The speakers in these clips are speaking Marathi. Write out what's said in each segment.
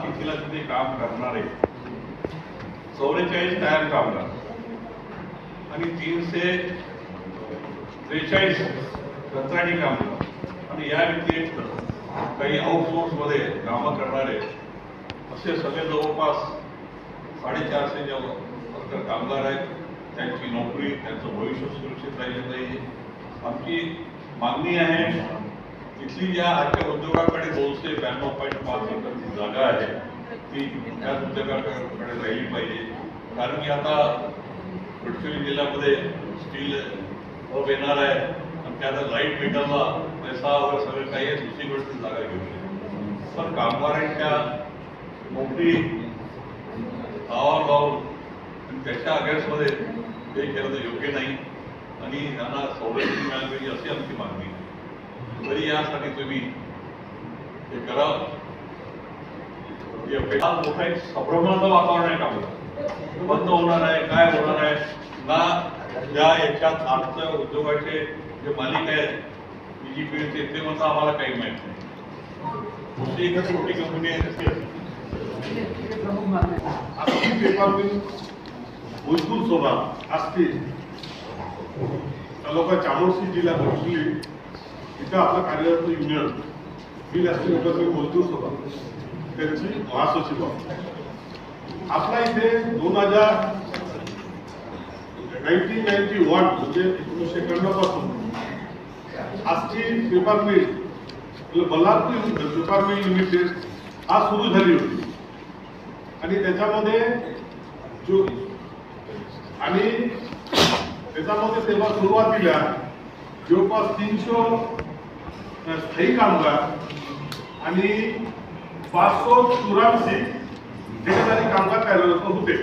तिथीला तिथे काम करणारे 44 कायम कामगार आणि 343 कंत्राटी कामगार आणि या व्यतिरिक्त काही आउटसोर्स मध्ये कामं करणारे असे सगळे जवळपास 450 जे वर्कर कामगार आहेत. त्यांची नोकरी त्यांचं भविष्य सुरक्षित राहिलं पाहिजे. आमची मागणी आहे तिथली ज्या आजच्या उद्योगाकडे 292.5 एकरची जागा आहे ती त्याच उद्योगाकडे राहिली पाहिजे. कारण की आता गडचिरोली जिल्ह्यामध्ये स्टील हब येणार आहे आणि त्याचा लाईट मीटरला पैसा वगैरे सगळं काही आहे. दुसरी गोष्ट जागा घेऊ शकतो पण कामगारांच्या नोकरी लावावर लावून आणि त्याच्या अगेन्स्टमध्ये हे केलं तर योग्य नाही आणि त्यांना सवलती मिळाली पाहिजे अशी आमची मागणी आहे. तरी यासाठी तुम्ही हे करा. मोठा एक संभ्रमाचं वातावरण आहे कामगार बंद होणार आहे काय होणार आहे ना या याच्यात आमच्या उद्योगाचे जे मालिक आहेत बीजीपीचे ते म्हणतात आम्हाला काही माहित नाही. दुसरी एकच मोठी कंपनी आहे भोजपूर सोबत असते तालुका चामोर्शी जिल्हा गडचिरोली इथं आपलं कार्यरत युनियन बिल असते भोजपूर सोबत त्यांची महासचिव आपला इथे 1991 म्हणजे 1991 पासून आजची paper mill Ballarpur paper mill limited हा सुरू झाली होती आणि त्याच्यामध्ये तेव्हा सुरुवातीला जवळपास 300 स्थायी कामगार आणि 584 ठेकेदारी कामगार कार्यरत होते.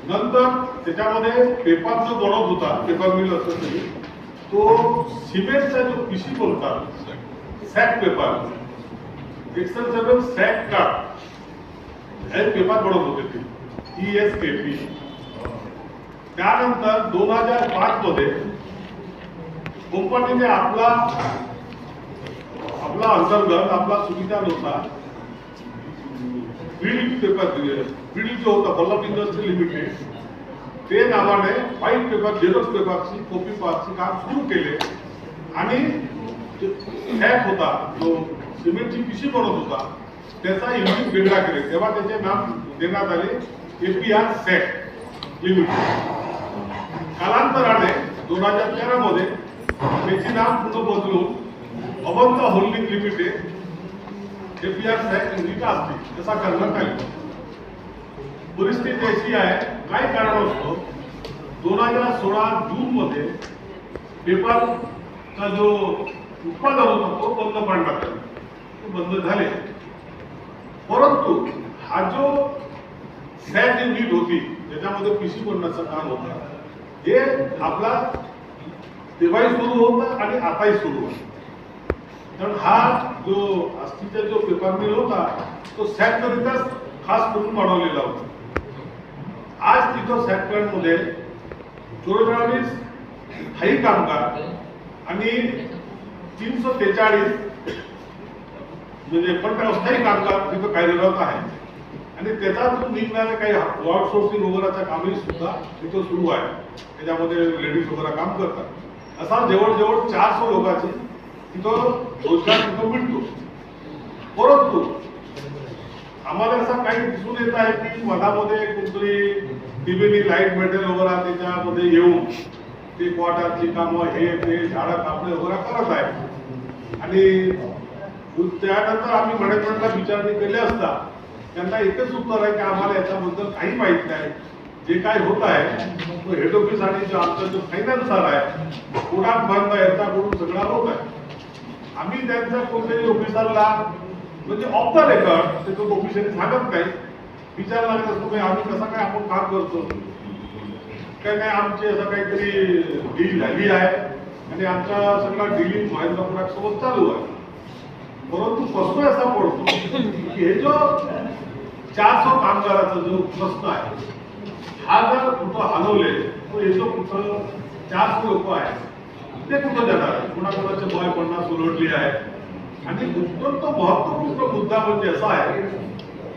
नंतर त्याच्यामध्ये पेपर जो बनत होता पेपर मिल असं तरी तो सिमेंटचा जो पिशी बोलतात सॅक पेपर एक्सेल सॅक कार्ड हे पेपर बनत होते ते ESKP. त्यानंतर 2005 मध्ये कंपनीने आपला अंतर्गत आपला सुविधानुसार बिल्ड पेपर बिल्ड जो होता बल्लभ इंडस्ट्री लिमिटेड ते नावाने व्हाईट पेपर झेरॉक्स पेपरची कॉपी पासची काम सुरू केले आणि सॅक होता जो सिमेंटची पिशी बनत होता त्याचा युनिट वेगळा केले. तेव्हा त्याचे नाव देण्यात आले APR सॅक लिमिटेड. कालांतराने 2013 मध्ये त्याचे नाव पुन्हा बदलून Avantha Holding Limited APR sack unit असते तसा करण्यात आली. परिस्थिती अशी आहे काय कारण असतो 2016 जून मध्ये पेपरचा जो उत्पादन होता तो बंद पाडण्यात आला. बंद झाले परंतु हा जो सॅक युनिट होती त्याच्यामध्ये पिशी बनण्याचं काम होतं हे आपला तेव्हाही सुरू होता आणि आताही सुरू होता. कारण हा जो आस्तीचा जो पेपर मिल होता तो सॅक करिताच खास करून बनवलेला होता. आज तिथं सॅक प्लांट मध्ये 44 स्थायी कामगार आणि 343 म्हणजे पण अस्थायी कामगार तिथं कार्यरत आहे आणि त्याच्यातून निघणारे काही आउटसोर्सिंग वगैरेचं कामही सुद्धा तिथं सुरू आहे. त्याच्यामध्ये लेडीज वगैरे काम करतात. असा जवळजवळ 400 लोकांची तिथं रोजगार तिथं मिळतो. परंतु आम्हाला असं काही दिसून येत आहे की मधामध्ये कोणतरी टीव्ही लाईट मेटेरियल वगैरे त्याच्यामध्ये येऊन ते क्वार्टरची कामं हे ते झाडं कापणे वगैरे करत आहे आणि त्यानंतर आम्ही मॅनेजमेंटला विचारणी केली असता त्यांना एकच उत्तर आहे की आम्हाला याच्याबद्दल काही माहित नाही. जे काय होत आहे तो हेड ऑफिस आणि जो आमचा जो फायनान्सर आहे कोणाक बंद यांच्याकडून सगळा होत आहे. आम्ही त्यांच्या कोणत्याही ऑफिसरला म्हणजे ऑफ द रेकॉर्ड त्याचं ऑफिसरने सांगत नाही विचारला असतो आम्ही कसं काय आपण काम करतो काय काय आमची असं काहीतरी डील झाली आहे आणि आमचा सगळा डीलिंग महेंद्रपुरासोबत चालू आहे. परंतु प्रश्न असा पडतो की हे जो 400 कामगाराचा जो प्रश्न आहे हा जर कुठं हलवले तर हे जो कुठं 400 लोक आहेत ते कुठं जाणार? कोणाकोणाचे 50 उलटली आहे आणि अत्यंत महत्वपूर्ण मुद्दा म्हणजे असा आहे,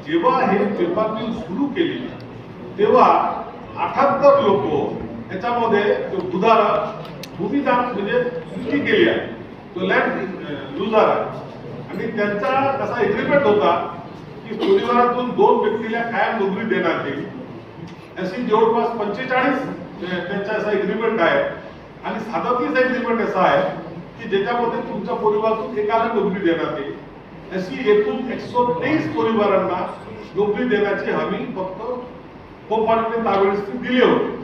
जेव्हा हे पेपर मिल सुरू केली तेव्हा 78 लोक याच्यामध्ये भूमिदान म्हणजे चुकी केली आहे, तो लँड युजर आहे आणि त्यांचा कसा एग्रीमेंट होता की परिवारातून 2 व्यक्तीला कायम नोकरी देण्यात येईल, अशी जवळपास 45 त्यांचा असा एग्रीमेंट आहे आणि 37 एग्रीमेंट असा आहे की ज्याच्यामध्ये तुमच्या परिवारातून एकाला नोकरी देण्यात येईल, अशी एकूण 123 परिवारांना नोकरी देण्याची हमी फक्त कोपारीने त्यावेळेस दिली होती.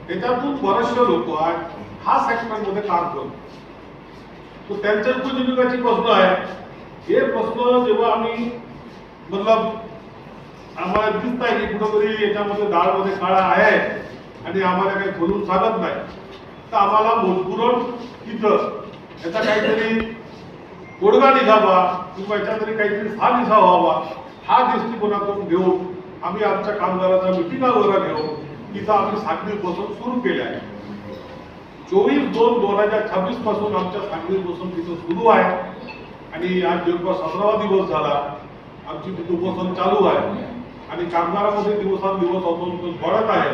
त्याच्यातून बरेचसे लोक हा सेक्टरमध्ये काम करतो, तो त्यांच्या उपजीविकाची प्रश्न आहे. हे प्रश्न जेव्हा आम्ही आम्हाला दिसत आहे की कुठेतरी याच्यामध्ये डाळमध्ये काळा आहे आणि आम्हाला काही खोलून सांगत नाही, तर आम्हाला मजबूरन तिथं याचा काहीतरी तोडगा निघावा किंवा याच्यातरी काहीतरी सानिसा व्हावा हा दृष्टिकोनातून घेऊन आम्ही आमच्या कामगारांच्या मिटिंगा वगैरे घेऊन तिथं आम्ही सांगली बसून सुरू केले आहे. 24/2/2026 पासून आमच्या सांगली बसून तिथं सुरू आहे आणि आज जवळपास 17वा दिवस झाला आमची तिथं उपोषण चालू आहे आणि कामगारांमध्ये दिवसांदिवस उपोषण वाढत आहे.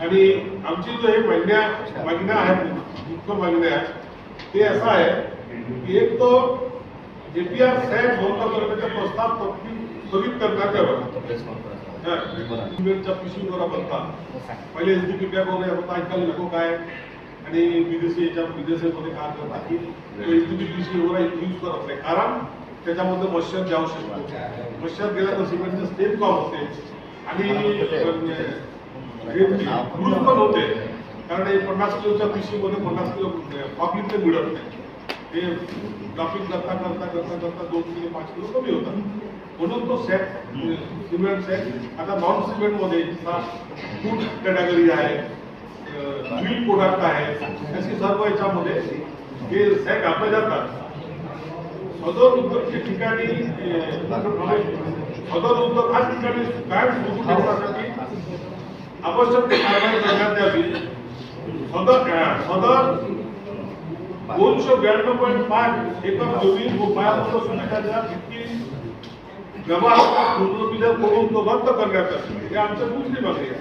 आणि आमची जो हे मागण्या आहेत, मुख्य मागण्या आहेत, ते असं आहे की एक तो APR सॅट बंद करण्याचा प्रस्ताव स्थगित करण्यात यावा. सिमेंटच्या पिशवीवर बनतात पहिले SDP पॅक वगैरे होता, आजकाल नको काय आणि विदेशामध्ये काय करतात की SDP पिशवी वगैरे यूज करत नाही, कारण त्याच्यामध्ये मच्छर जाऊ शकतो. मच्छर गेला तर सिमेंटचे स्टेप कम होते आणि यूज पण होते, कारण हे 50 किलोच्या पिशवीमध्ये 50 किलो पॉकेट मिळत नाही. ते ड्रॉपिंग करता करता करता करता 2 किलो 5 किलो कमी होतात. म्हणून तो सॅट सिमेंट सॅट आता नॉन सिमेंट मध्ये फूड कॅटेगरी आहे, मिल्क प्रोडक्ट आहे, अशी सर्व याच्यामध्ये हे सॅट घातले जातात. सदर उद्योगच्या ठिकाणी सदर उद्योग हा ठिकाणी कायम सुरू ठेवण्यासाठी आवश्यक ते कारवाई करण्यात यावी. सदर 292.5 एकर जमीन व पायाभूत सुविधांच्या व्यवहार करून तो रद्द करण्यात यावा, हे आमच्या दुसरी मागणी आहे.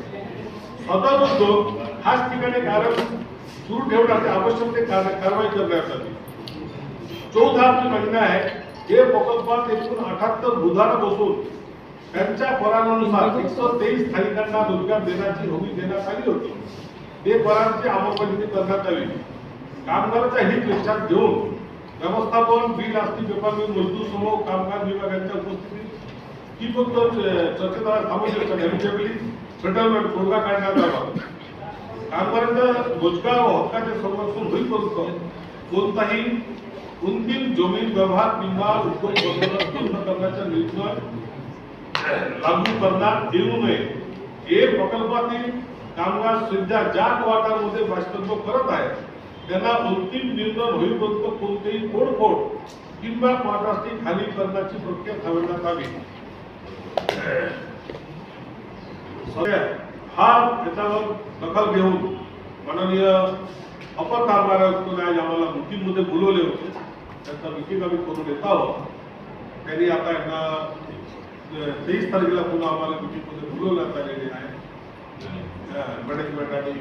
सदर उद्योग हाच ठिकाणी कार्य सुरू ठेवण्यासाठी आवश्यक ते कारवाई करण्यात यावी. 14 महिना आहे, हे प्रकल्पात एकूण 78 बुधारा बसून त्यांच्या परानुसार 123 स्थानिकांना रोजगार देण्याची हमी देण्यात आली होती. ते परांची अंमलबजावणी करण्यात आली. कामगारांचा हित लक्षात घेऊन व्यवस्थापन बिल असतील पेपर मिल मजदूर समूह कामगार विभागाच्या उपस्थितीत ही फक्त चर्चेद्वारे सेटलमेंट तोडगा काढण्यात आला. कामगारांच्या रोजगार व हक्काचे संरक्षण होईपर्यंत कोणताही अंतिम जमीन व्यवहार किंवा उद्योग बंद करण्याचा निर्णय लागू करण्यात येऊ नये. हे प्रकल्पातील कामगार सध्या ज्या क्वार्टरमध्ये वास्तव्य करत आहेत त्यांना अंतिम निर्णय होईपर्यंत कोणतेही तोडफोड किंवा क्वार्टर्सची खाली करण्याची प्रक्रिया थांबवण्यात आली. हा त्याच्यावर दखल घेऊन माननीय अपर कामगार आयुक्तांनी आज आम्हाला मीटिंगमध्ये बोलवले होते. त्यांचा मीटिंग आम्ही करून येत आहोत. त्यांनी आता यांना 23 तारखेला पुन्हा आम्हाला मीटिंगमध्ये बोलवण्यात आलेले आहे मॅनेजमेंट आणि